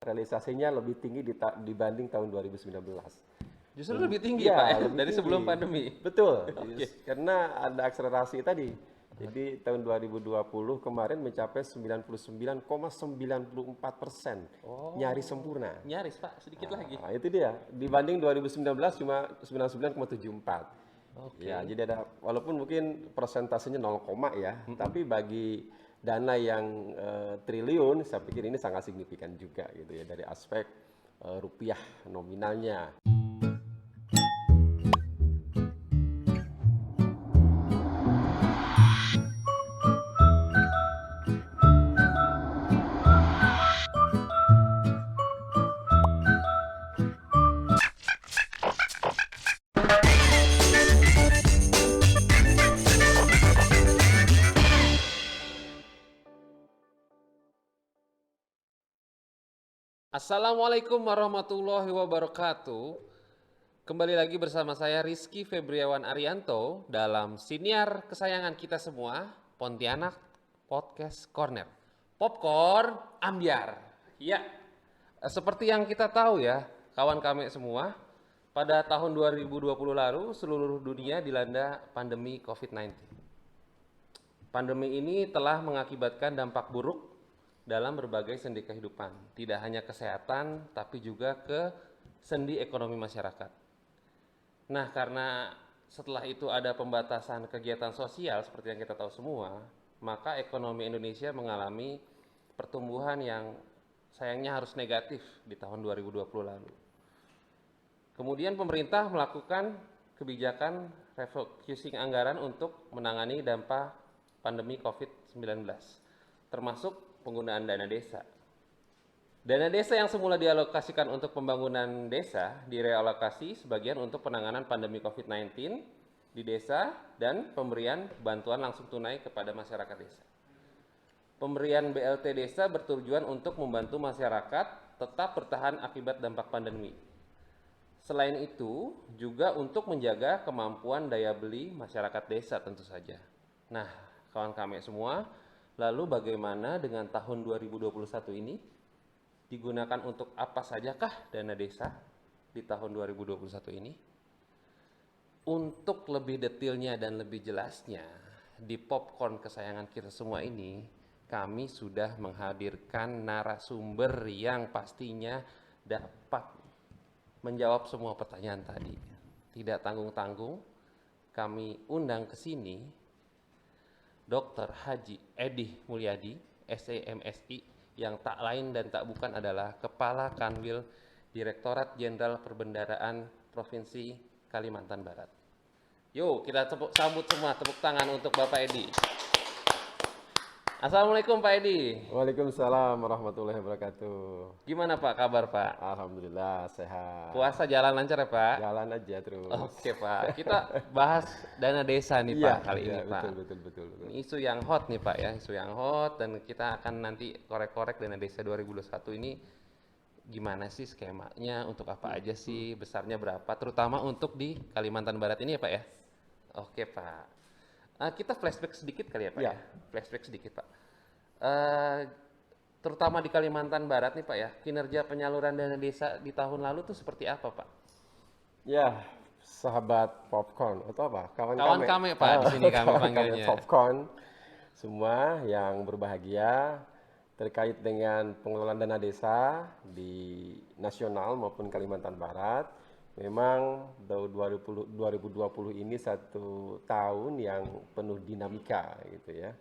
realisasinya lebih tinggi dibanding tahun 2019. Justru lebih tinggi Iya, Pak ya, lebih dari tinggi. sebelum pandemi. Betul, Oke. karena ada akselerasi tadi. Jadi tahun 2020 kemarin mencapai 99,94%, Oh, nyaris sempurna. nyaris Pak, sedikit lagi. Nah, itu dia. Dibanding 2019 cuma 99,74. Ya, Oke. jadi ada walaupun mungkin persentasenya 0, ya, tapi bagi dana yang triliun, saya pikir ini sangat signifikan juga gitu ya dari aspek rupiah nominalnya. Assalamualaikum warahmatullahi wabarakatuh. Kembali lagi bersama saya Rizky Febriawan Arianto dalam siniar kesayangan kita semua, Pontianak Podcast Corner. Popcorn ambiar. Ya, seperti yang kita tahu ya, kawan kami semua, pada tahun 2020 lalu seluruh dunia dilanda pandemi COVID-19. Pandemi ini telah mengakibatkan dampak buruk dalam berbagai sendi kehidupan, tidak hanya kesehatan, tapi juga ke sendi ekonomi masyarakat. Nah, karena setelah itu ada pembatasan kegiatan sosial seperti yang kita tahu semua, maka ekonomi Indonesia mengalami pertumbuhan yang sayangnya harus negatif di tahun 2020 lalu. Kemudian pemerintah melakukan kebijakan refocusing anggaran untuk menangani dampak pandemi COVID-19, termasuk penggunaan dana desa. Dana desa yang semula dialokasikan untuk pembangunan desa direalokasi sebagian untuk penanganan pandemi COVID-19 di desa dan pemberian bantuan langsung tunai kepada masyarakat desa. Pemberian BLT desa bertujuan untuk membantu masyarakat tetap bertahan akibat dampak pandemi. Selain itu, juga untuk menjaga kemampuan daya beli masyarakat desa tentu saja. Nah, kawan kami semua, lalu bagaimana dengan tahun 2021 ini? Digunakan untuk apa sajakah dana desa di tahun 2021 ini? Untuk lebih detailnya dan lebih jelasnya, di popcorn kesayangan kita semua ini, kami sudah menghadirkan narasumber yang pastinya dapat menjawab semua pertanyaan tadi. Tidak tanggung-tanggung, kami undang ke sini Dr. Haji Edi Mulyadi, SEMSI, yang tak lain dan tak bukan adalah Kepala Kanwil Direktorat Jenderal Perbendaharaan Provinsi Kalimantan Barat. Yuk, kita sambut semua, tepuk tangan untuk Bapak Edi. Assalamualaikum Pak Edi. Waalaikumsalam warahmatullahi wabarakatuh. Gimana Pak kabar Pak? Alhamdulillah sehat. Puasa jalan lancar ya Pak? Jalan aja terus. Oke Pak, kita bahas dana desa nih Pak kali ini Pak. Betul. Ini isu yang hot nih Pak ya, isu yang hot, dan kita akan nanti korek-korek dana desa 2021 ini gimana sih skemanya, untuk apa aja sih, besarnya berapa, terutama untuk di Kalimantan Barat ini ya Pak ya. Oke Pak. Kita flashback sedikit kali ya Pak ya. Flashback sedikit Pak. Terutama di Kalimantan Barat nih Pak ya, kinerja penyaluran dana desa di tahun lalu tuh seperti apa Pak? Ya, sahabat popcorn atau apa? Kawan kami Pak, di sini kami kawan panggilnya. popcorn semua yang berbahagia terkait dengan pengelolaan dana desa di nasional maupun Kalimantan Barat. Memang 2020 ini satu tahun yang penuh dinamika gitu ya.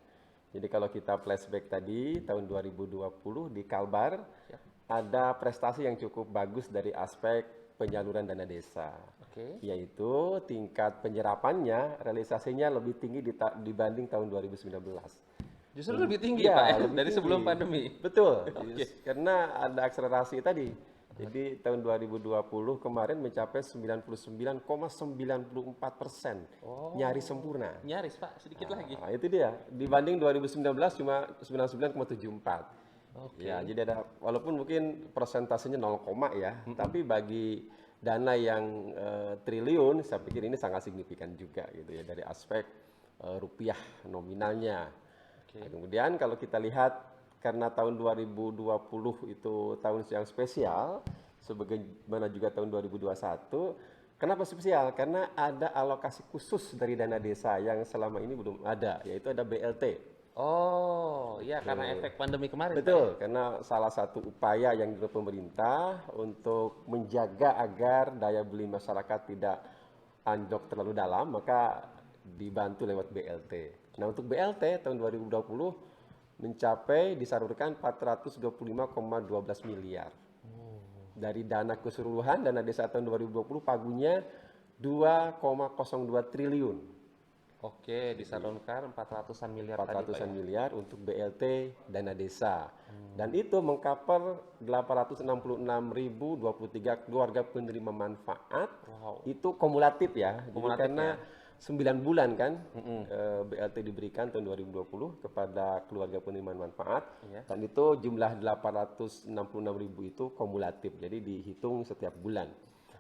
Jadi kalau kita flashback tadi tahun 2020 di Kalbar ada prestasi yang cukup bagus dari aspek penyaluran dana desa. Yaitu tingkat penyerapannya realisasinya lebih tinggi dibanding tahun 2019. Justru lebih tinggi Pak ya, lebih dari tinggi. sebelum pandemi. Betul, karena ada akselerasi tadi. Jadi tahun 2020 kemarin mencapai 99,94%, nyaris sempurna. Nyaris Pak, sedikit lagi. Nah, itu dia. Dibanding 2019 cuma 99,74. Ya, jadi ada walaupun mungkin persentasenya 0, ya, tapi bagi dana yang triliun, saya pikir ini sangat signifikan juga gitu ya dari aspek rupiah nominalnya. Nah, kemudian kalau kita lihat karena tahun 2020 itu tahun yang spesial, sebagaimana juga tahun 2021. Kenapa spesial? Karena ada alokasi khusus dari dana desa yang selama ini belum ada, yaitu ada BLT. Oh, iya karena efek pandemi kemarin, Pak. Betul, karena salah satu upaya yang dilakukan pemerintah untuk menjaga agar daya beli masyarakat tidak anjlok terlalu dalam, maka dibantu lewat BLT. Nah, untuk BLT tahun 2020 mencapai disalurkan 425,12 miliar. Dari dana keseluruhan, dana desa tahun 2020 pagunya 2,02 triliun. Oke, disalurkan 400-an miliar tadi, Pak. 400-an miliar untuk BLT dana desa. Dan itu mengcover 866.023 keluarga penerima manfaat. Wow. Itu kumulatif ya. Jadi Kumulatif karena 9 bulan kan BLT diberikan tahun 2020 kepada keluarga penerima manfaat. Iya. Dan itu jumlah 866.000 itu kumulatif. Jadi dihitung setiap bulan.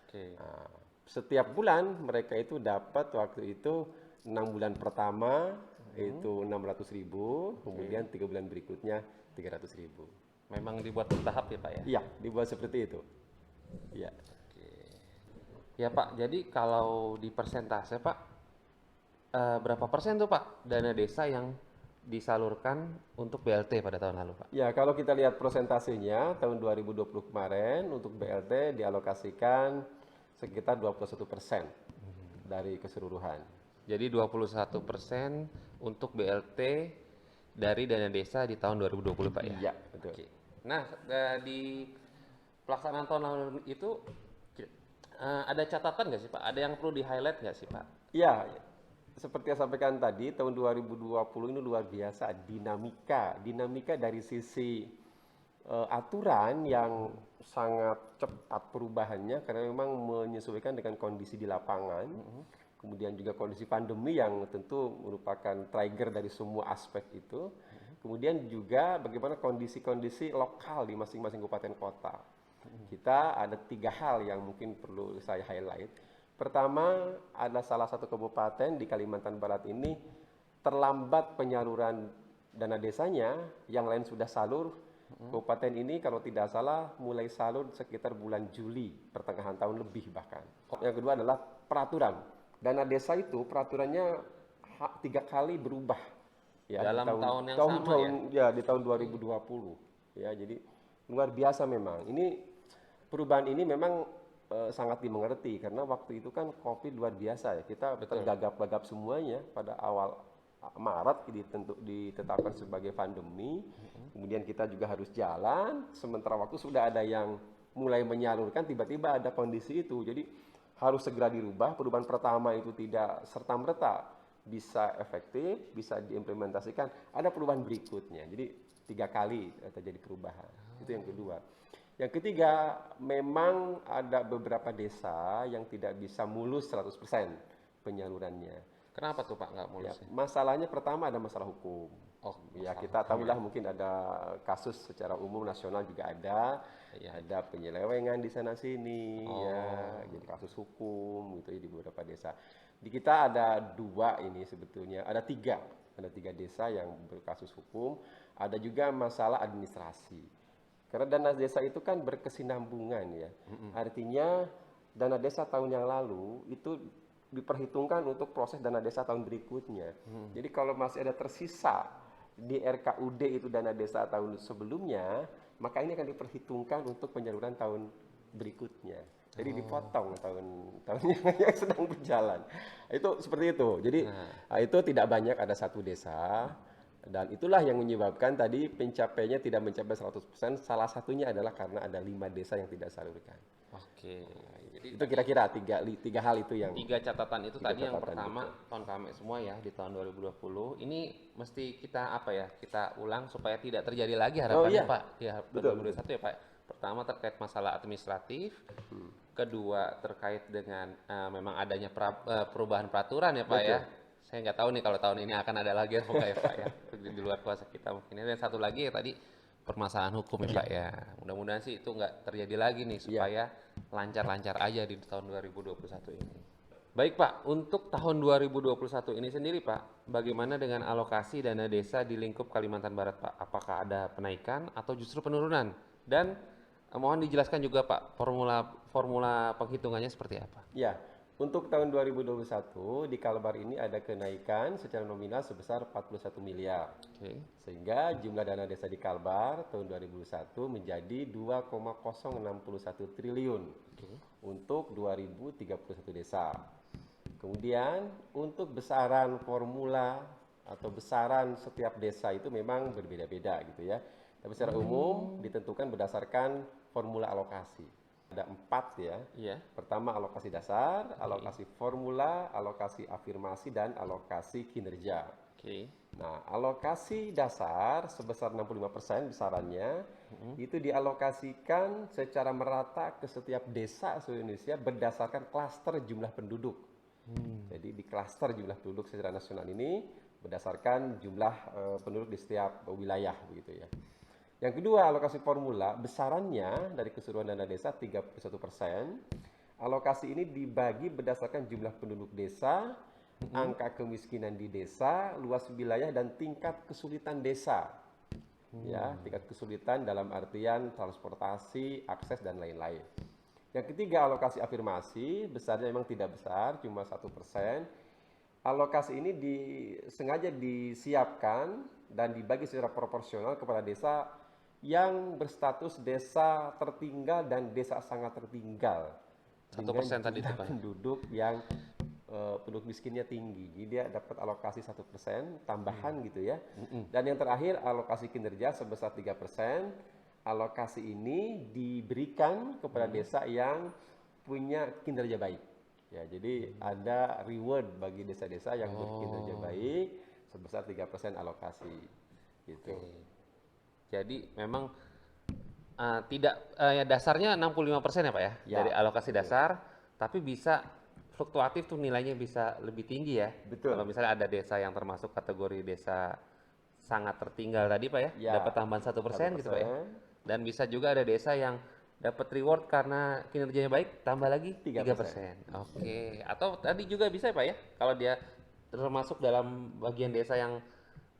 Oke. Nah, setiap bulan mereka itu dapat waktu itu 6 bulan pertama itu 600.000, kemudian 3 bulan berikutnya 300.000. Memang dibuat bertahap ya, Pak ya? Iya, dibuat seperti itu. Iya. Oke. Ya, Pak. Jadi kalau di persentase, Pak, berapa persen tuh, Pak, dana desa yang disalurkan untuk BLT pada tahun lalu, Pak? Ya, kalau kita lihat persentasenya tahun 2020 kemarin untuk BLT dialokasikan sekitar 21% dari keseluruhan. Jadi 21% untuk BLT dari dana desa di tahun 2020, Pak ya? Iya, betul. Oke. Nah, di pelaksanaan tahun lalu itu ada catatan nggak sih, Pak? Ada yang perlu di-highlight nggak sih, Pak? Iya, seperti yang sampaikan tadi, tahun 2020 ini luar biasa dinamika dari sisi aturan yang sangat cepat perubahannya karena memang menyesuaikan dengan kondisi di lapangan. Kemudian juga kondisi pandemi yang tentu merupakan trigger dari semua aspek itu. Kemudian juga bagaimana kondisi-kondisi lokal di masing-masing kabupaten kota. Kita ada 3 hal yang mungkin perlu saya highlight. Pertama, ada salah satu kabupaten di Kalimantan Barat ini terlambat penyaluran dana desanya, yang lain sudah salur. Kabupaten ini kalau tidak salah mulai salur sekitar bulan Juli, pertengahan tahun lebih bahkan. Yang kedua adalah peraturan. Dana desa itu peraturannya 3 kali berubah. Ya, Dalam di tahun yang sama ya? Di tahun 2020. Ya, jadi luar biasa memang. Ini perubahan ini memang sangat dimengerti karena waktu itu kan COVID luar biasa ya. Kita tergagap-gagap semuanya pada awal Maret ditetapkan sebagai pandemi. Kemudian kita juga harus jalan, sementara waktu sudah ada yang mulai menyalurkan, tiba-tiba ada kondisi itu. Jadi harus segera dirubah. Perubahan pertama itu tidak serta-merta bisa efektif, bisa diimplementasikan. Ada perubahan berikutnya. Jadi 3 kali terjadi perubahan. Itu yang kedua. Yang ketiga, memang ada beberapa desa yang tidak bisa mulus 100% penyalurannya. Kenapa tuh, Pak, nggak mulus? Ya, masalahnya pertama ada masalah hukum. Oh, Ya, kita tahulah mungkin ada kasus secara umum nasional juga ada. Iya. Ada penyelewengan di sana sini ya, jadi kasus hukum gitu ya di beberapa desa. Di kita ada 2 ini sebetulnya, ada 3 desa yang berkasus hukum, ada juga masalah administrasi. Karena dana desa itu kan berkesinambungan ya. Artinya dana desa tahun yang lalu itu diperhitungkan untuk proses dana desa tahun berikutnya. Jadi kalau masih ada tersisa di RKUD itu dana desa tahun sebelumnya, maka ini akan diperhitungkan untuk penyaluran tahun berikutnya. Jadi dipotong tahun yang sedang berjalan. Itu seperti itu. Jadi itu tidak banyak, ada 1 desa. Dan itulah yang menyebabkan tadi pencapaiannya tidak mencapai 100%. Salah satunya adalah karena ada 5 desa yang tidak salurkan. Oke. Jadi Itu kira-kira 3 hal itu yang 3 catatan itu tadi yang catatan pertama tahun kami semua ya di tahun 2020. Ini mesti kita kita ulang supaya tidak terjadi lagi harapannya, iya. Pak. Ya, Betul. 2021 ya, Pak. Pertama terkait masalah administratif, kedua terkait dengan memang adanya perubahan peraturan ya, Pak ya. Saya nggak tahu nih kalau tahun ini akan ada lagi apa enggak ya, Pak ya. Di luar kuasa kita mungkin. Dan satu lagi ya tadi permasalahan hukum ya, Pak ya. Mudah-mudahan sih itu nggak terjadi lagi nih supaya lancar-lancar aja di tahun 2021 ini. Baik Pak, untuk tahun 2021 ini sendiri Pak, bagaimana dengan alokasi dana desa di lingkup Kalimantan Barat Pak? Apakah ada penaikan atau justru penurunan? Dan mohon dijelaskan juga Pak, formula penghitungannya seperti apa? Ya, untuk tahun 2021 di Kalbar ini ada kenaikan secara nominal sebesar 41 miliar. Oke. Sehingga jumlah dana desa di Kalbar tahun 2021 menjadi 2,061 triliun untuk 2031 desa. Kemudian untuk besaran formula atau besaran setiap desa itu memang berbeda-beda gitu ya. Tapi secara umum ditentukan berdasarkan formula alokasi. Ada 4 ya. Iya. Pertama alokasi dasar, alokasi formula, alokasi afirmasi, dan alokasi kinerja. Oke. Nah, alokasi dasar sebesar 65% besarannya itu dialokasikan secara merata ke setiap desa seluruh Indonesia berdasarkan klaster jumlah penduduk. Jadi di klaster jumlah penduduk secara nasional ini berdasarkan jumlah penduduk di setiap wilayah begitu ya. Yang kedua, alokasi formula besarannya dari keseluruhan dana desa 31%. Alokasi ini dibagi berdasarkan jumlah penduduk desa, angka kemiskinan di desa, luas wilayah, dan tingkat kesulitan desa. Ya, tingkat kesulitan dalam artian transportasi, akses, dan lain-lain. Yang ketiga, alokasi afirmasi, besarnya memang tidak besar, cuma 1%. Alokasi ini sengaja disiapkan dan dibagi secara proporsional kepada desa yang berstatus desa tertinggal dan desa sangat tertinggal. 1% tadi itu Dengan Pak. penduduk yang penduduk miskinnya tinggi. Jadi dia dapat alokasi 1% tambahan gitu ya. Dan yang terakhir alokasi kinerja sebesar 3%. Alokasi ini diberikan kepada desa yang punya kinerja baik. Ya, jadi ada reward bagi desa-desa yang berkinerja baik sebesar 3% alokasi. Gitu. Jadi memang ya dasarnya 65% ya Pak ya, Ya, dari alokasi dasar, tapi bisa fluktuatif tuh nilainya bisa lebih tinggi ya. Betul. Kalau misalnya ada desa yang termasuk kategori desa sangat tertinggal tadi Pak ya, Ya, dapat tambahan 1% gitu Pak ya. 1%. Dan bisa juga ada desa yang dapat reward karena kinerjanya baik, tambah lagi 3%. Oke. Atau tadi juga bisa ya Pak ya, kalau dia termasuk dalam bagian desa yang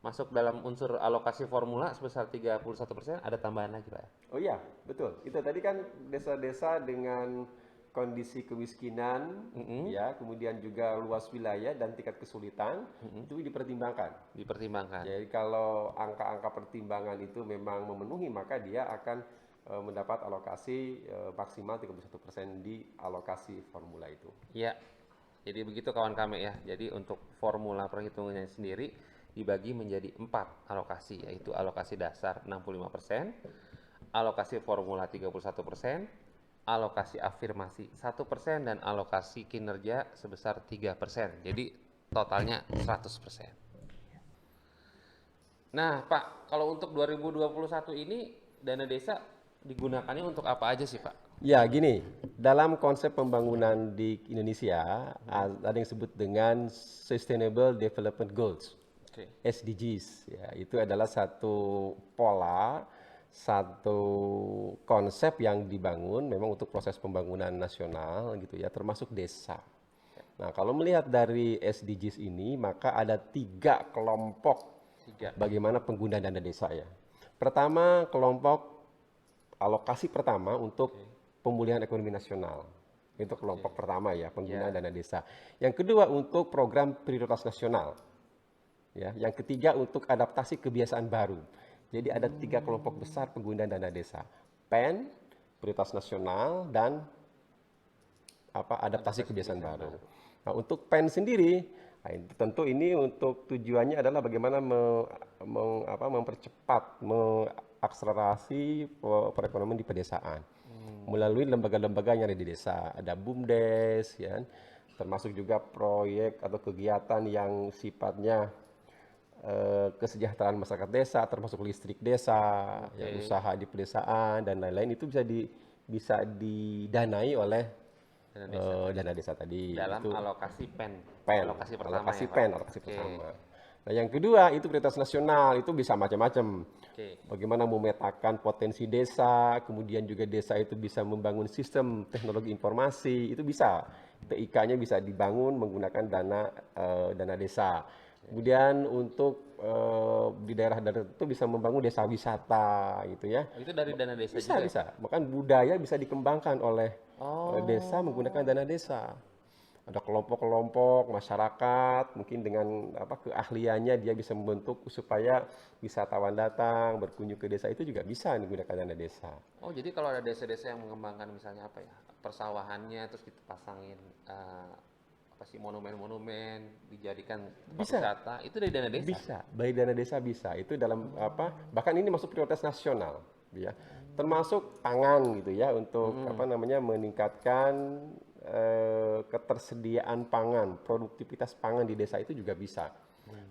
masuk dalam unsur alokasi formula sebesar 31%, ada tambahan lagi Pak ya. Oh iya, betul. Itu tadi kan desa-desa dengan kondisi kemiskinan, ya, kemudian juga luas wilayah dan tingkat kesulitan itu dipertimbangkan. Dipertimbangkan. Jadi kalau angka-angka pertimbangan itu memang memenuhi, maka dia akan mendapat alokasi maksimal 31% di alokasi formula itu. Iya. Jadi begitu kawan kami ya. Jadi untuk formula perhitungannya sendiri dibagi menjadi 4 alokasi, yaitu alokasi dasar 65%, alokasi formula 31%, alokasi afirmasi 1%, dan alokasi kinerja sebesar 3%. Jadi totalnya 100%. Nah, Pak, kalau untuk 2021 ini dana desa digunakannya untuk apa aja sih, Pak? Ya, gini, dalam konsep pembangunan di Indonesia ada yang disebut dengan Sustainable Development Goals. Oke. SDGs ya, itu adalah satu pola, satu konsep yang dibangun memang untuk proses pembangunan nasional gitu ya, termasuk desa. Nah, kalau melihat dari SDGs ini, maka ada 3 kelompok bagaimana penggunaan dana desa ya. Pertama, kelompok alokasi pertama untuk pemulihan ekonomi nasional. Itu kelompok pertama ya, penggunaan dana desa. Yang kedua untuk program prioritas nasional. Ya, yang ketiga untuk adaptasi kebiasaan baru. Jadi ada 3 kelompok besar penggunaan dana desa. PEN, prioritas nasional, dan adaptasi kebiasaan baru. Nah, untuk PEN sendiri, tentu ini untuk tujuannya adalah bagaimana mempercepat, mengakselerasi perekonomian di pedesaan melalui lembaga-lembaga yang ada di desa. Ada BUMDes, ya, termasuk juga proyek atau kegiatan yang sifatnya kesejahteraan masyarakat desa, termasuk listrik desa, ya, usaha di pedesaan dan lain-lain itu bisa didanai oleh dana desa tadi. Dalam itu alokasi PEN. PEN, Alokasi pertama alokasi ya, Pak? PEN, alokasi Oke. pertama. Nah, yang kedua itu prioritas nasional, itu bisa macam-macam. Oke. Bagaimana memetakan potensi desa, kemudian juga desa itu bisa membangun sistem teknologi informasi, itu bisa. TIK-nya bisa dibangun menggunakan dana desa. Kemudian untuk di daerah-daerah itu bisa membangun desa wisata gitu ya. Oh, itu dari dana desa Bisa, juga ya, bisa. Pak? Bahkan budaya bisa dikembangkan oleh desa menggunakan Oh. dana desa. Ada kelompok-kelompok masyarakat, mungkin dengan keahliannya dia bisa membentuk supaya wisatawan datang berkunjung ke desa itu juga bisa menggunakan dana desa. Oh, jadi kalau ada desa-desa yang mengembangkan misalnya apa ya, persawahannya terus dipasangin apa sih monumen-monumen, dijadikan tempat Bisa, wisata, itu dari dana desa. bisa. Baik dana desa bisa. Itu dalam bahkan ini masuk prioritas nasional, ya. Termasuk pangan gitu ya untuk meningkatkan ketersediaan pangan, produktivitas pangan di desa itu juga bisa.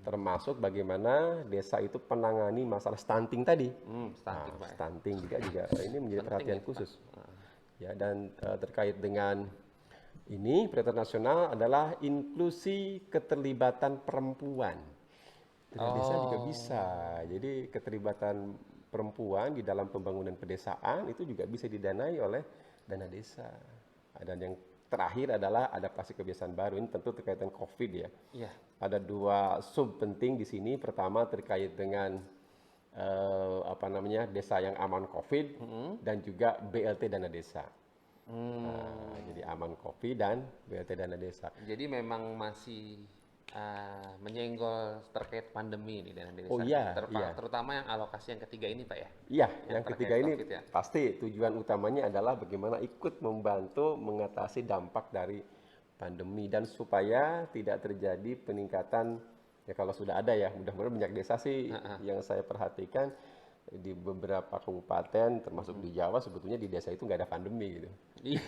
Termasuk bagaimana desa itu penangani masalah stunting tadi. Stunting, Nah, Pak ya. stunting juga ini menjadi Penting perhatian itu, Pak. khusus. Ya, dan terkait dengan ini prioritas nasional adalah inklusi keterlibatan perempuan. Dana desa juga Oh, bisa. Jadi keterlibatan perempuan di dalam pembangunan pedesaan itu juga bisa didanai oleh dana desa. Dan yang terakhir adalah adaptasi kebiasaan baru. Ini tentu terkait dengan COVID ya. iya. Ada dua sub penting di sini. Pertama terkait dengan desa yang aman COVID dan juga BLT dana desa. Nah, jadi aman COVID dan BLT dana desa. Jadi memang masih menyenggol terkait pandemi ini dana desa. Oh iya, iya. Terutama yang alokasi yang ketiga ini, Pak ya. Iya, yang terkait ketiga ini COVID ya. pasti tujuan utamanya adalah bagaimana ikut membantu mengatasi dampak dari pandemi dan supaya tidak terjadi peningkatan ya kalau sudah ada ya mudah-mudahan banyak desa sih yang saya perhatikan di beberapa kabupaten termasuk di Jawa sebetulnya di desa itu nggak ada pandemi gitu. Iya.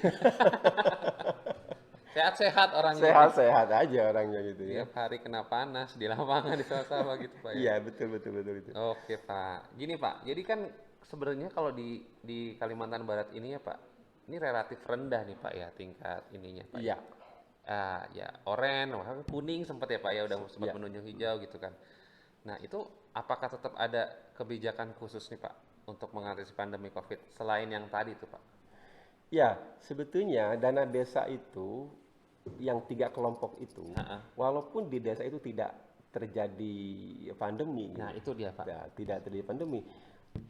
Sehat-sehat orangnya. Sehat-sehat aja orangnya gitu ya. Tiap hari kena panas di lapangan di sawah-sawah gitu, Pak ya. Iya, betul betul betul itu. Oke, Pak. Gini, Pak. Jadi kan sebenarnya kalau di Kalimantan Barat ini ya, Pak, ini relatif rendah nih, Pak ya, tingkat ininya, Pak. Iya. Ya, oren, bahkan kuning sempat ya, Pak ya, udah sempat Iya. menunjuk hijau gitu kan. Nah, itu apakah tetap ada kebijakan khusus nih, Pak, untuk mengatasi pandemi COVID selain yang tadi tuh, Pak? Ya, sebetulnya dana desa itu yang 3 kelompok itu, walaupun di desa itu tidak terjadi pandemi, Nah, itu dia, Pak. tidak terjadi pandemi,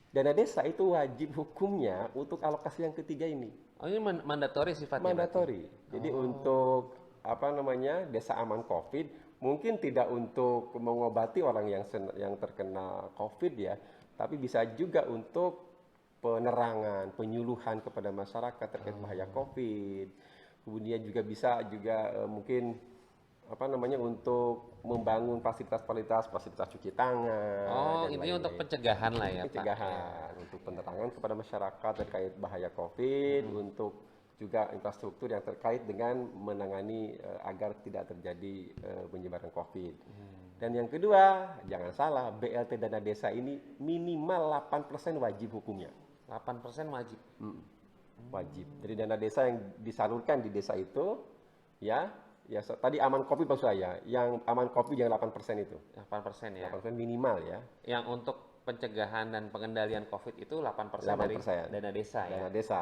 dana desa itu wajib hukumnya untuk alokasi yang ketiga ini, Oh, ini mandatori sifatnya berarti? mandatori. Jadi untuk desa aman COVID, mungkin tidak untuk mengobati orang yang terkena COVID ya, tapi bisa juga untuk penerangan, penyuluhan kepada masyarakat terkait bahaya COVID. Kemudian juga bisa mungkin untuk membangun fasilitas cuci tangan Oh, dan intinya untuk lain-lain. pencegahan lah ya, Pak. Pencegahan, untuk penerangan kepada masyarakat terkait bahaya COVID, untuk juga infrastruktur yang terkait dengan menangani agar tidak terjadi penyebaran COVID. Dan yang kedua, jangan salah, BLT dana desa ini minimal 8% wajib hukumnya. 8% wajib. Wajib. Jadi dana desa yang disalurkan di desa itu, tadi aman COVID maksud saya, yang aman COVID yang 8% itu. 8% ya. 8% minimal ya. Yang untuk pencegahan dan pengendalian COVID itu 8% dari 8%. dana desa ya. Dana desa.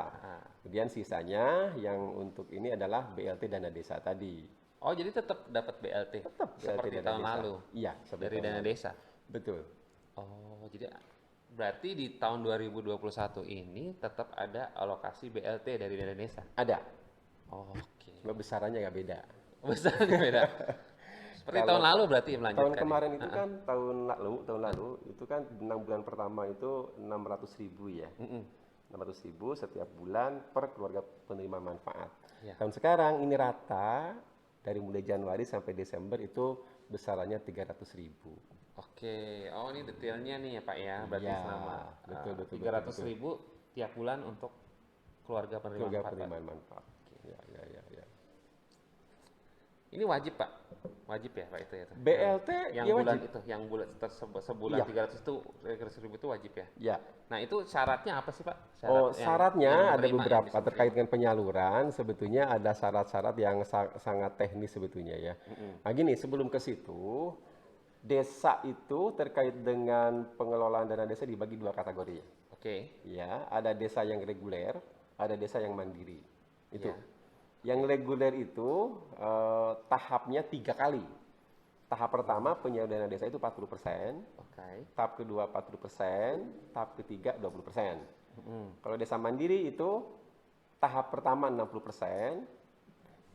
Kemudian sisanya yang untuk ini adalah BLT dana desa tadi. Oh, jadi tetap dapat BLT. Tetap BLT seperti dana tahun desa. lalu. Iya, seperti Dari tahun dana lalu. desa. Betul. Oh, jadi berarti di tahun 2021 ini tetap ada alokasi BLT dari dana desa. Ada. Oh, oke. Cuma besarannya nggak beda. Besarnya beda. Seperti Kalau tahun lalu berarti melanjutkan. Tahun kemarin itu kan tahun lalu itu kan 6 bulan pertama itu 600.000 ya. 600.000 setiap bulan per keluarga penerima manfaat. Ya. Tahun sekarang ini rata dari mulai Januari sampai Desember itu besarannya 300.000. Oke, oh ini detailnya nih ya Pak ya, berarti Iya, selama betul, 300.000 tiap bulan untuk keluarga penerima Keluarga manfaat, Pak. penerima manfaat. Ya. Ini wajib Pak, wajib ya Pak itu ya? BLT yang ya bulan wajib. itu, yang bulan sebulan Iya. 300.000 itu wajib ya? Ya. Nah itu syaratnya apa sih Pak? Syaratnya yang ada menerima, yang beberapa bisa terkait dengan penyaluran. Sebetulnya ada syarat-syarat yang sangat teknis sebetulnya ya. Nah gini, sebelum ke situ, desa itu terkait dengan pengelolaan dana desa dibagi dua kategori. Oke. Ya, ada desa yang reguler, ada desa yang mandiri. Itu. Ya. Yang reguler itu tahapnya 3 kali. Tahap pertama penyaluran dana desa itu 40%, Oke. tahap kedua 40%, tahap ketiga 20%. Mm-mm. Kalau desa mandiri itu tahap pertama 60%,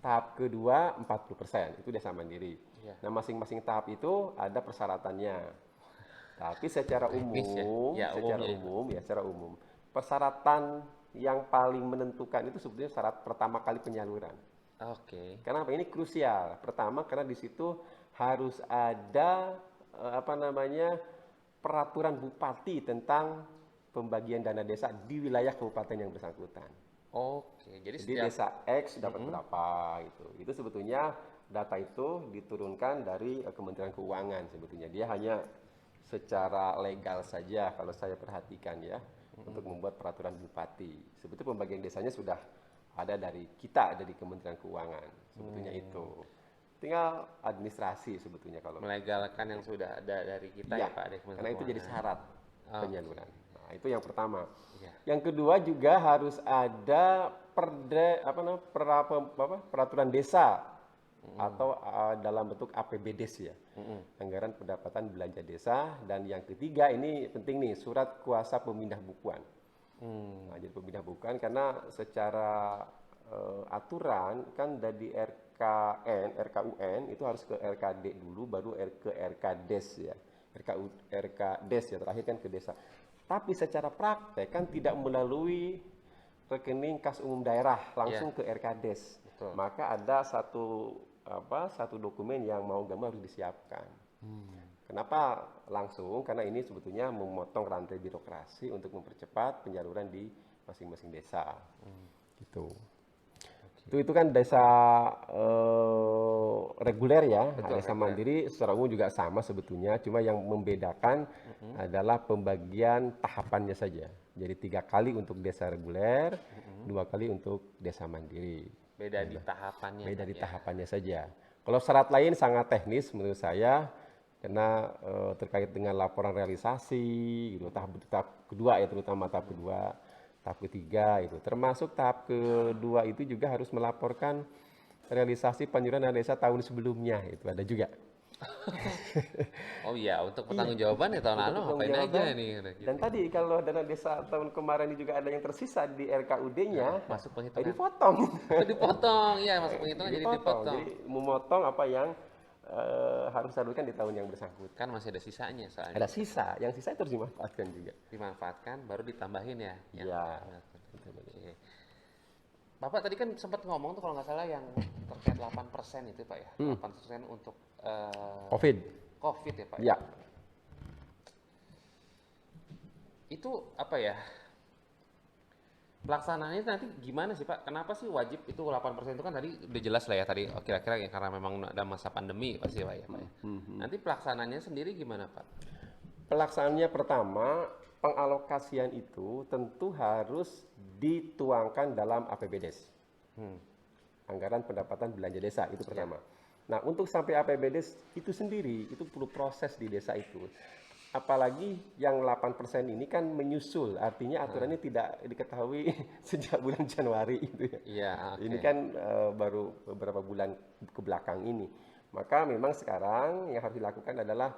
tahap kedua 40%. Itu desa mandiri. Iya. Nah, masing-masing tahap itu ada persyaratannya. Tapi secara Teknis ya? umum, Ya, secara umum, persyaratan yang paling menentukan itu sebetulnya syarat pertama kali penyaluran. Oke. Kenapa? Ini krusial. Pertama, karena di situ harus ada peraturan bupati tentang pembagian dana desa di wilayah kabupaten yang bersangkutan. Oke. Jadi Jadi setiap desa X dapat berapa gitu. Itu sebetulnya data itu diturunkan dari Kementerian Keuangan sebetulnya. Dia hanya secara legal saja kalau saya perhatikan ya untuk membuat peraturan bupati. Sebetulnya pembagian desanya sudah ada dari kita, dari Kementerian Keuangan. Sebetulnya itu. Tinggal administrasi sebetulnya kalau melegalkan yang sudah ada dari kita iya, ya Pak, dari Kementerian karena itu jadi Keuangan. syarat Oke. penyaluran. Nah, itu yang pertama. Iya. Yang kedua juga harus ada peraturan desa atau dalam bentuk APBDes ya. Anggaran pendapatan belanja desa. Dan yang ketiga ini penting nih, surat kuasa pemindah bukuan. Nah, jadi pemindah bukuan karena secara aturan kan dari RKUN itu harus ke RKD dulu baru ke RKDes ya. RKDes ya, terakhir kan ke desa. Tapi secara praktek kan tidak melalui rekening kas umum daerah langsung ke RKDes. Betul. Maka ada satu dokumen yang mau gak mau harus disiapkan. Kenapa langsung? Karena ini sebetulnya memotong rantai birokrasi untuk mempercepat penyaluran di masing-masing desa. Gitu. Itu kan desa reguler ya. Betul, Desa reguler. mandiri secara umum juga sama sebetulnya, cuma yang membedakan adalah pembagian tahapannya saja. Jadi 3 kali untuk desa reguler, 2 kali untuk desa mandiri. Beda di tahapannya. Beda Pak, di ya. tahapannya saja. Kalau syarat lain sangat teknis menurut saya, karena terkait dengan laporan realisasi, gitu. Tahap kedua ya, terutama tahap kedua, tahap ketiga itu. Termasuk tahap kedua itu juga harus melaporkan realisasi penyaluran dana desa tahun sebelumnya, itu ada juga. Oh iya, untuk pertanggongjawaban ya tahun lalu Untuk ngapain aja pertanggungjawaban. nih gitu. Dan tadi kalau dana desa tahun kemarin ini juga ada yang tersisa di RKUD-nya, Masuk penghitungan. dipotong. Dipotong, iya masuk penghitungan jadi dipotong. Jadi memotong apa yang harus disalurkan di tahun yang bersangkutan. Kan masih ada sisanya soalnya. Ada sisa, yang sisa itu harus dimanfaatkan juga. Dimanfaatkan baru ditambahin ya. Iya. Oke. Bapak tadi kan sempat ngomong tuh kalau nggak salah yang terkait 8% itu Pak ya. 8% untuk COVID. COVID ya Pak. Ya. Itu apa ya? Pelaksanaannya nanti gimana sih Pak? Kenapa sih wajib itu 8% itu kan tadi udah jelas lah ya tadi kira-kira ya karena memang ada masa pandemi pasti Pak ya Pak ya. Nanti pelaksanaannya sendiri gimana Pak? Pelaksanaannya pertama, pengalokasian itu tentu harus dituangkan dalam APBDes. Anggaran pendapatan belanja desa itu pertama. Nah, untuk sampai APBDes itu sendiri itu perlu proses di desa itu. Apalagi yang 8% ini kan menyusul, artinya aturannya tidak diketahui sejak bulan Januari itu ya. Iya, oke. Ini kan baru beberapa bulan ke belakang ini. Maka memang sekarang yang harus dilakukan adalah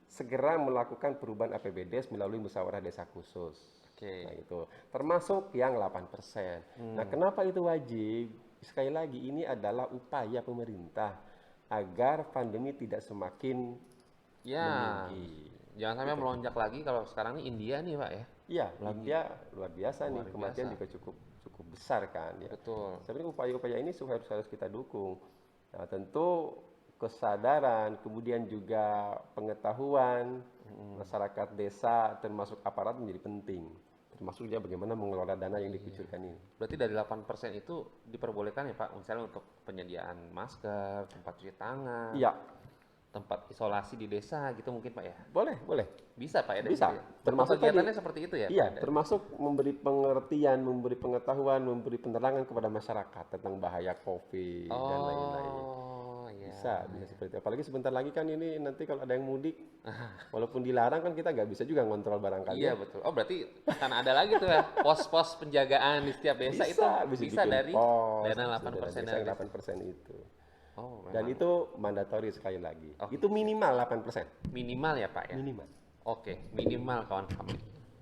segera melakukan perubahan APBDes melalui musyawarah desa khusus. Oke. Nah, itu termasuk yang 8%. Nah, kenapa itu wajib? Sekali lagi ini adalah upaya pemerintah agar pandemi tidak semakin Ya, meninggi. jangan sampai melonjak lagi kalau sekarang ini India nih Pak ya. Iya, India luar biasa nih, Luar kematian biasa. juga cukup besar kan ya. Betul. Sebenarnya upaya-upaya ini harus kita dukung. Nah, tentu kesadaran, kemudian juga pengetahuan masyarakat desa termasuk aparat menjadi penting. Termasuk juga bagaimana mengelola dana yang dikucurkan ini. Berarti dari 8% itu diperbolehkan ya Pak, misalnya untuk penyediaan masker, tempat cuci tangan, Iya, tempat isolasi di desa gitu mungkin Pak ya? boleh. Bisa Pak ya? Bisa. Termasuk Termasuk kegiatannya tadi- seperti itu ya? Iya, Pak? termasuk memberi pengertian, memberi pengetahuan, memberi penerangan kepada masyarakat tentang bahaya COVID dan lain-lain. Oh, iya. Bisa seperti itu. Apalagi sebentar lagi kan ini nanti kalau ada yang mudik, walaupun dilarang kan kita nggak bisa juga ngontrol barangkali Iya ya. betul. Oh berarti akan ada lagi tuh ya pos-pos penjagaan di setiap desa itu Bisa bisa bikin dari pos, dana bisa dana 8% desa dana yang desa. 8% itu. Oh Dan memang. itu mandatori sekali lagi. Oke, Itu minimal 8%. minimal ya Pak ya. Minimal. Oke, minimal kawan kami.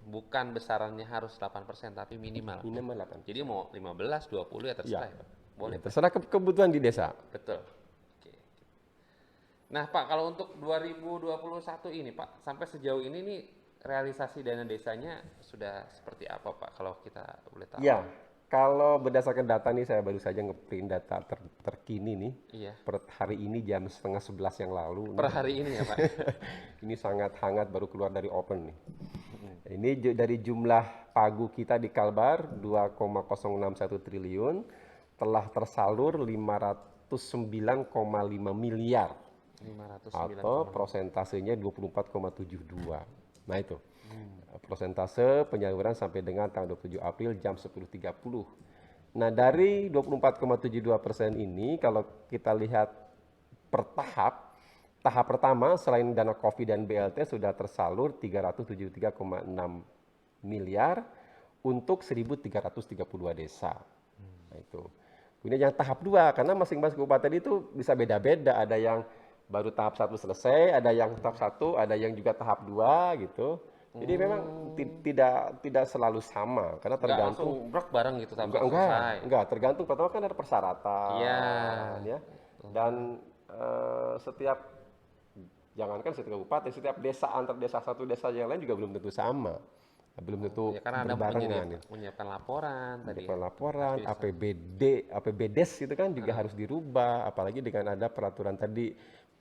Bukan besarannya harus 8% tapi minimal. Minimal 8%. Jadi mau 15, 20 ya terserah ya Pak. Boleh. Ya, terserah kebutuhan di desa. Betul. Oke. Nah, Pak, kalau untuk 2021 ini, Pak, sampai sejauh ini nih realisasi dana desanya sudah seperti apa, Pak? Kalau kita boleh tahu. Ya, kalau berdasarkan data nih saya baru saja ngeprint data terkini nih. Iya. Per hari ini jam setengah 11 yang lalu. Per hari ini ya, Pak. Ini sangat hangat baru keluar dari open nih. Ini dari jumlah pagu kita di Kalbar 2,061 triliun telah tersalur 509,5 miliar 509. atau prosentasenya 24,72. Nah itu. Prosentase penyaluran sampai dengan tanggal 27 April jam 10.30. Nah dari 24,72% ini kalau kita lihat per tahap pertama selain dana COVID dan BLT sudah tersalur 373,6 miliar untuk 1.332 desa. Nah itu. Kemudian yang tahap 2 karena masing-masing kabupaten itu bisa beda-beda, ada yang baru tahap 1 selesai, ada yang tahap 1, ada yang juga tahap 2 gitu. Jadi memang tidak selalu sama karena Nggak tergantung langsung brok bareng gitu sampai enggak, selesai. enggak, tergantung pertama kan ada persyaratan Iya. ya. Dan setiap jangankan setiap kabupaten, setiap desa antar desa satu desa yang lain juga belum tentu sama. Belum tentu Ya, karena ada berbarengan ya. menyiapkan laporan tadi. Menyiapkan laporan, Administrasi. APBDes itu kan juga harus dirubah, apalagi dengan ada peraturan tadi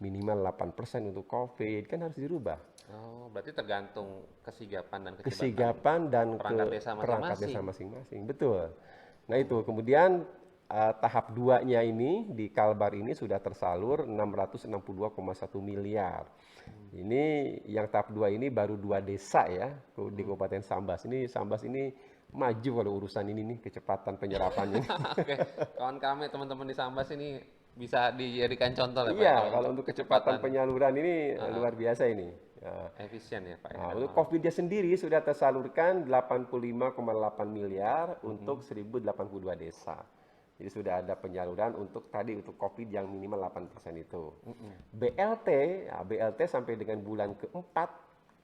minimal 8% untuk COVID kan harus dirubah. Oh, berarti tergantung kesigapan dan Kesigapan dan perangkat desa perangkat masing-masing. desa masing-masing. Betul. Nah itu kemudian tahap 2-nya ini di Kalbar ini sudah tersalur 662,1 miliar. Ini yang tahap 2 ini baru 2 desa ya di Kabupaten Sambas. Ini Sambas ini maju kalau urusan ini nih kecepatan penyerapannya. Oke, kawan kami teman-teman di Sambas ini bisa dijadikan contoh ya Pak. Iya, kalau untuk kecepatan penyaluran ini luar biasa ini. Ya. efisien ya Pak. Nah, untuk COVID-nya sendiri sudah tersalurkan 85,8 miliar untuk 1.082 desa. Jadi sudah ada penyaluran untuk tadi untuk COVID yang minimal 8% itu. BLT, ya, BLT sampai dengan bulan keempat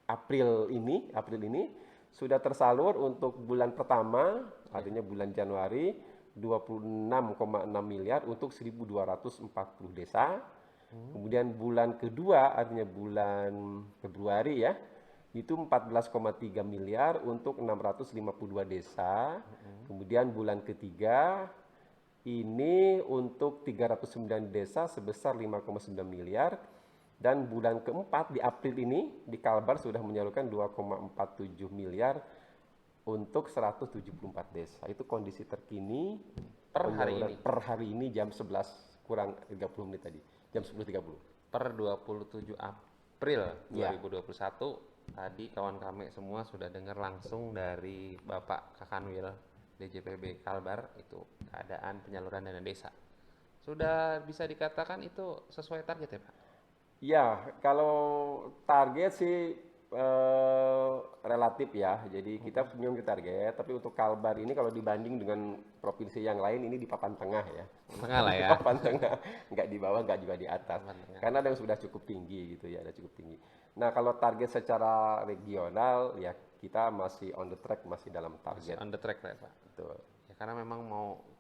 April ini sudah tersalur untuk bulan pertama, artinya bulan Januari 26,6 miliar untuk 1.240 desa. Kemudian bulan kedua artinya bulan Februari ya, itu 14,3 miliar untuk 652 desa. Kemudian bulan ketiga ini untuk 309 desa sebesar 5,9 miliar. Dan bulan keempat di April ini di Kalbar sudah menyalurkan 2,47 miliar untuk 174 desa. Itu kondisi terkini per hari ini jam 11 kurang 30 menit tadi. Jam 10.30. Per 27 April Ya. 2021 tadi kawan kami semua sudah dengar langsung dari Bapak Kakanwil DJPB Kalbar itu keadaan penyaluran dana desa. Sudah bisa dikatakan itu sesuai target ya Pak? Ya, kalau target sih relatif ya. Jadi kita memiliki target, tapi untuk Kalbar ini kalau dibanding dengan provinsi yang lain ini di papan tengah ya. Tengah lah ya. Papan tengah, nggak di bawah, nggak juga di atas. Papan tengah. Karena ada yang sudah cukup tinggi gitu ya, ada cukup tinggi. Nah, kalau target secara regional ya kita masih on the track, masih dalam target. On the track ya Pak. Betul. Ya, karena memang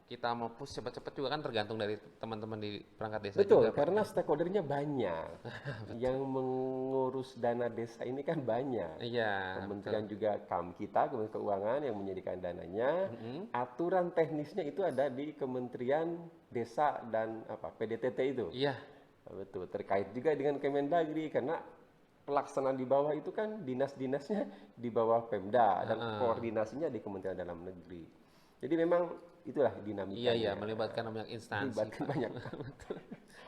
kita mau push cepat-cepat juga kan tergantung dari teman-teman di perangkat desa Betul, juga, Pak. karena stakeholdernya banyak. Yang mengurus dana desa ini kan banyak. Iya. Kementerian juga kita, Kementerian Keuangan yang menyediakan dananya. Aturan teknisnya itu ada di Kementerian Desa dan PDTT itu. Iya. Betul, terkait juga dengan Kemendagri karena pelaksanaan di bawah itu kan dinas-dinasnya di bawah Pemda dan koordinasinya di Kementerian Dalam Negeri. Jadi memang itulah dinamikanya. Iya, melibatkan banyak instansi. Melibatkan banyak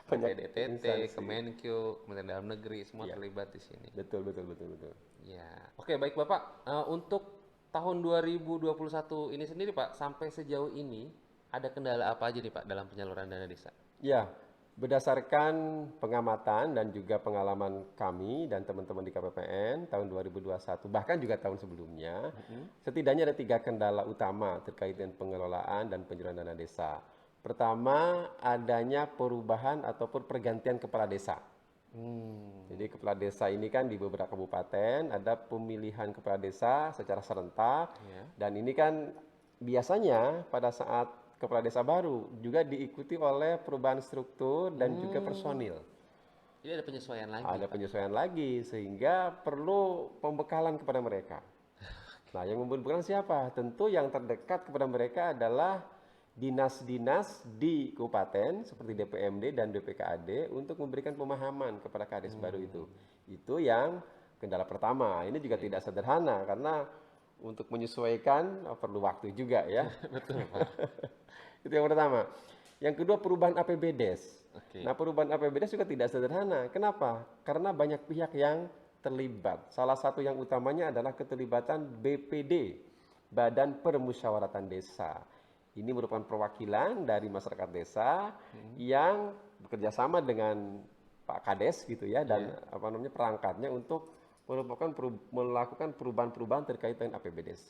PDTT, instansi. Kemenkyu, Kementerian Dalam Negeri semua terlibat di sini. Betul. Ya. Oke, baik Bapak. Untuk tahun 2021 ini sendiri Pak, sampai sejauh ini ada kendala apa aja nih Pak dalam penyaluran dana desa? Ya, Berdasarkan pengamatan dan juga pengalaman kami dan teman-teman di KPPN tahun 2021, bahkan juga tahun sebelumnya, setidaknya ada 3 kendala utama terkait dengan pengelolaan dan penyaluran dana desa. Pertama, adanya perubahan ataupun pergantian kepala desa. Jadi kepala desa ini kan di beberapa kabupaten ada pemilihan kepala desa secara serentak, Ya. dan ini kan biasanya pada saat kepala desa baru juga diikuti oleh perubahan struktur dan juga personil. Jadi ada penyesuaian lagi, Ada Pak. penyesuaian lagi sehingga perlu pembekalan kepada mereka. Nah, yang membekalan siapa? Tentu yang terdekat kepada mereka adalah dinas-dinas di kabupaten seperti DPMD dan DPKAD untuk memberikan pemahaman kepada kades baru itu. Itu yang kendala pertama. Ini juga tidak sederhana karena untuk menyesuaikan perlu waktu juga ya. Betul, Pak. Itu yang pertama. Yang kedua, perubahan APBDes. Oke. Nah, perubahan APBDes juga tidak sederhana. Kenapa? Karena banyak pihak yang terlibat. Salah satu yang utamanya adalah keterlibatan BPD, Badan Permusyawaratan Desa. Ini merupakan perwakilan dari masyarakat desa yang bekerja sama dengan Pak Kades gitu ya, dan perangkatnya untuk melakukan perubahan-perubahan terkait dengan APBDes.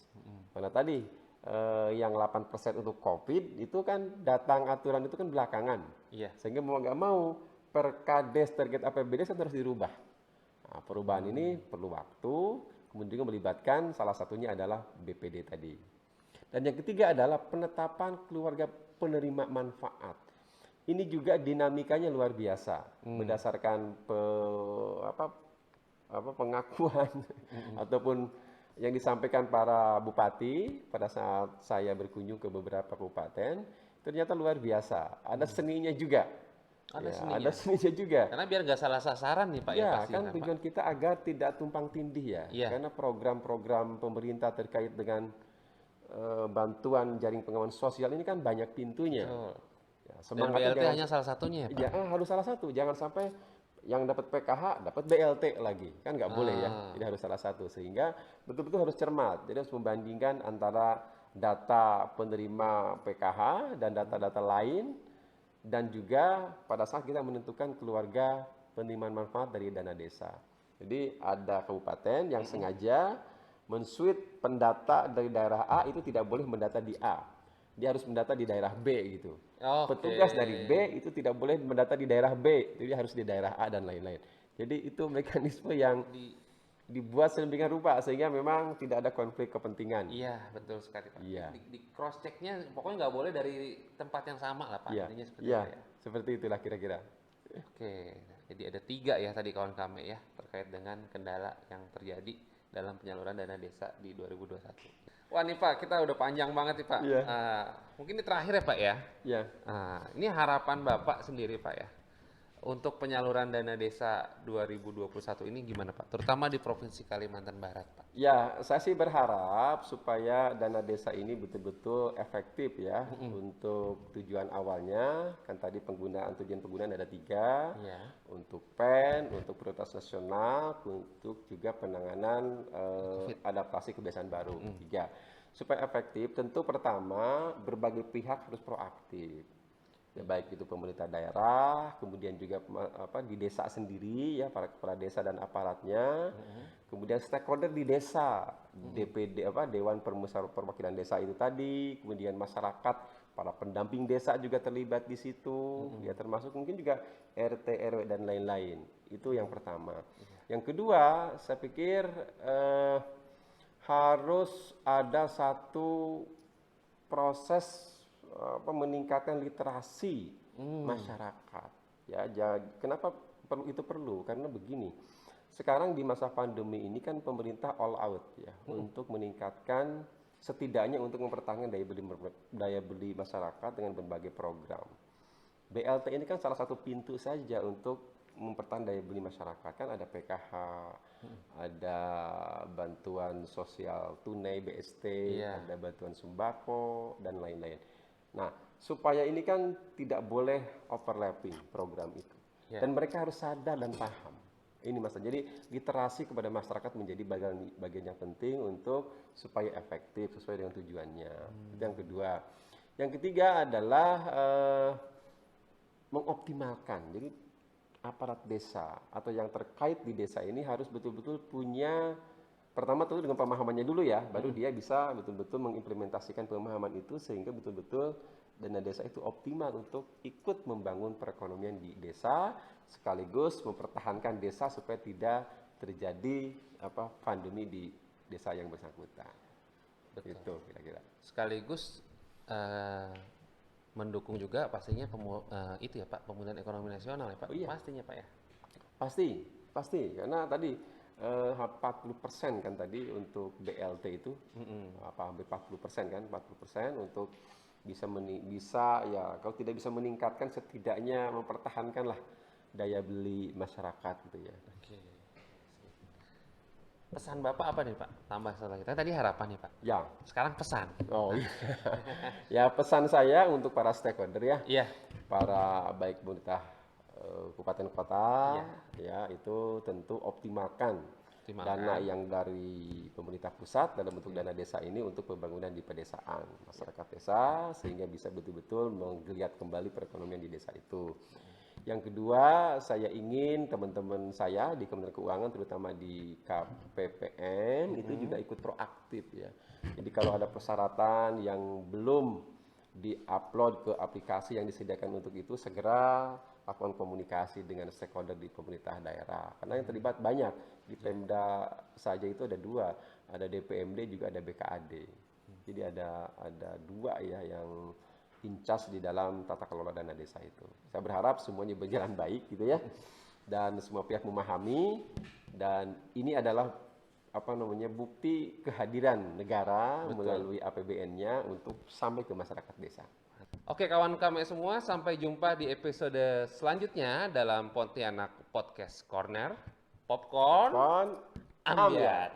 Karena tadi yang 8% untuk COVID itu kan datang aturan itu kan belakangan. Iya. Sehingga mau nggak mau Perkades terkait APBDes kan harus dirubah. Nah, perubahan ini perlu waktu, kemudian juga melibatkan salah satunya adalah BPD tadi. Dan yang ketiga adalah penetapan keluarga penerima manfaat. Ini juga dinamikanya luar biasa berdasarkan pengakuan ataupun yang disampaikan para bupati pada saat saya berkunjung ke beberapa kabupaten, ternyata luar biasa. Ada seninya juga. Ada Ya, seninya. ada seninya juga. Karena biar nggak salah sasaran nih, Pak, ya Ya, pasti kan tujuan kita agar tidak tumpang tindih ya. Iya. Karena program-program pemerintah terkait dengan bantuan jaring pengaman sosial ini kan banyak pintunya. Betul. Ya, Dan semangatnya BLT jangan hanya salah satunya ya, Pak? ya, harus salah satu. Jangan sampai yang dapat PKH dapat BLT lagi. Kan nggak boleh ya. Ah. Jadi harus salah satu. Sehingga betul-betul harus cermat. Jadi harus membandingkan antara data penerima PKH dan data-data lain, dan juga pada saat kita menentukan keluarga penerimaan manfaat dari dana desa. Jadi ada kabupaten yang sengaja men-switch pendata dari daerah A itu tidak boleh mendata di A. Dia harus mendata di daerah B gitu. Oke. Petugas dari B itu tidak boleh mendata di daerah B, jadi harus di daerah A dan lain-lain. Jadi itu mekanisme yang dibuat sedemikian rupa sehingga memang tidak ada konflik kepentingan. Iya, betul sekali, Pak. Iya. Di cross checknya pokoknya nggak boleh dari tempat yang sama lah, Pak. Iya, Intinya seperti iya, itu ya. seperti itulah kira-kira. Oke, jadi ada 3 ya tadi kawan kami ya terkait dengan kendala yang terjadi dalam penyaluran dana desa di 2021. Wah nih Pak, kita udah panjang banget nih Pak. Iya. Mungkin ini terakhir ya Pak ya. Ya, Ini harapan Bapak sendiri Pak ya. Untuk penyaluran dana desa 2021 ini gimana Pak? Terutama di Provinsi Kalimantan Barat Pak. ya, saya sih berharap supaya dana desa ini betul-betul efektif ya untuk tujuan awalnya. Kan tadi tujuan penggunaan ada 3, Iya. untuk PEN, untuk prioritas nasional, untuk juga penanganan adaptasi kebiasaan baru. 3. Supaya efektif, tentu pertama berbagai pihak harus proaktif. Ya, baik itu pemerintah daerah, kemudian juga di desa sendiri ya, para kepala desa dan aparatnya, kemudian stakeholder di desa, DPD Dewan Perwakilan Desa itu tadi, kemudian masyarakat, para pendamping desa juga terlibat di situ, ya termasuk mungkin juga RT RW dan lain-lain. Itu yang pertama. Yang kedua, saya pikir harus ada satu proses meningkatkan literasi masyarakat. Ya, kenapa itu perlu? Karena begini, sekarang di masa pandemi ini kan pemerintah all out ya untuk meningkatkan, setidaknya untuk mempertahankan daya beli masyarakat dengan berbagai program. BLT ini kan salah satu pintu saja untuk mempertahankan daya beli masyarakat. Kan ada PKH, ada bantuan sosial tunai BST, Iya. ada bantuan sembako dan lain-lain. Nah, supaya ini kan tidak boleh overlapping program itu. Ya. Dan mereka harus sadar dan paham. Ini masalah. Jadi literasi kepada masyarakat menjadi bagian yang penting untuk supaya efektif sesuai dengan tujuannya. Itu yang kedua. Yang ketiga adalah mengoptimalkan. Jadi aparat desa atau yang terkait di desa ini harus betul-betul punya, pertama tentu dengan pemahamannya dulu ya, baru dia bisa betul-betul mengimplementasikan pemahaman itu sehingga betul-betul dana desa itu optimal untuk ikut membangun perekonomian di desa sekaligus mempertahankan desa supaya tidak terjadi pandemi di desa yang bersangkutan. Betul. Itu kira-kira. Sekaligus mendukung juga pastinya itu ya Pak, pemulihan ekonomi nasional ya Pak. Oh iya. Pastinya Pak ya. Pasti karena tadi 40% kan tadi untuk BLT itu, hampir 40% kan, 40% untuk bisa ya kalau tidak bisa meningkatkan setidaknya mempertahankanlah daya beli masyarakat gitu ya. Oke. Pesan Bapak apa nih Pak? Tambah setelah kita tadi harapan ya Pak. Ya, Sekarang pesan. oh iya. Ya pesan saya untuk para stakeholder ya, Iya. para baik pemerintah kabupaten kota, Iya. ya itu tentu optimalkan Optimalkan. dana yang dari pemerintah pusat dalam bentuk dana desa ini untuk pembangunan di pedesaan masyarakat desa sehingga bisa betul-betul menggeliat kembali perekonomian di desa itu. Yang kedua, saya ingin teman-teman saya di Kementerian Keuangan terutama di KPPN itu juga ikut proaktif ya. Jadi kalau ada persyaratan yang belum di-upload ke aplikasi yang disediakan untuk itu, segera lakukan komunikasi dengan stakeholder di pemerintah daerah. Karena yang terlibat banyak. Di Pemda saja itu ada 2, ada DPMD juga ada BKAD. Jadi ada 2 ya yang in charge di dalam tata kelola dana desa itu. Saya berharap semuanya berjalan baik gitu ya. Dan semua pihak memahami dan ini adalah bukti kehadiran negara melalui APBN-nya untuk sampai ke masyarakat desa. Oke kawan kami semua, sampai jumpa di episode selanjutnya dalam Pontianak Podcast Corner. Popcorn, Kon ambiar.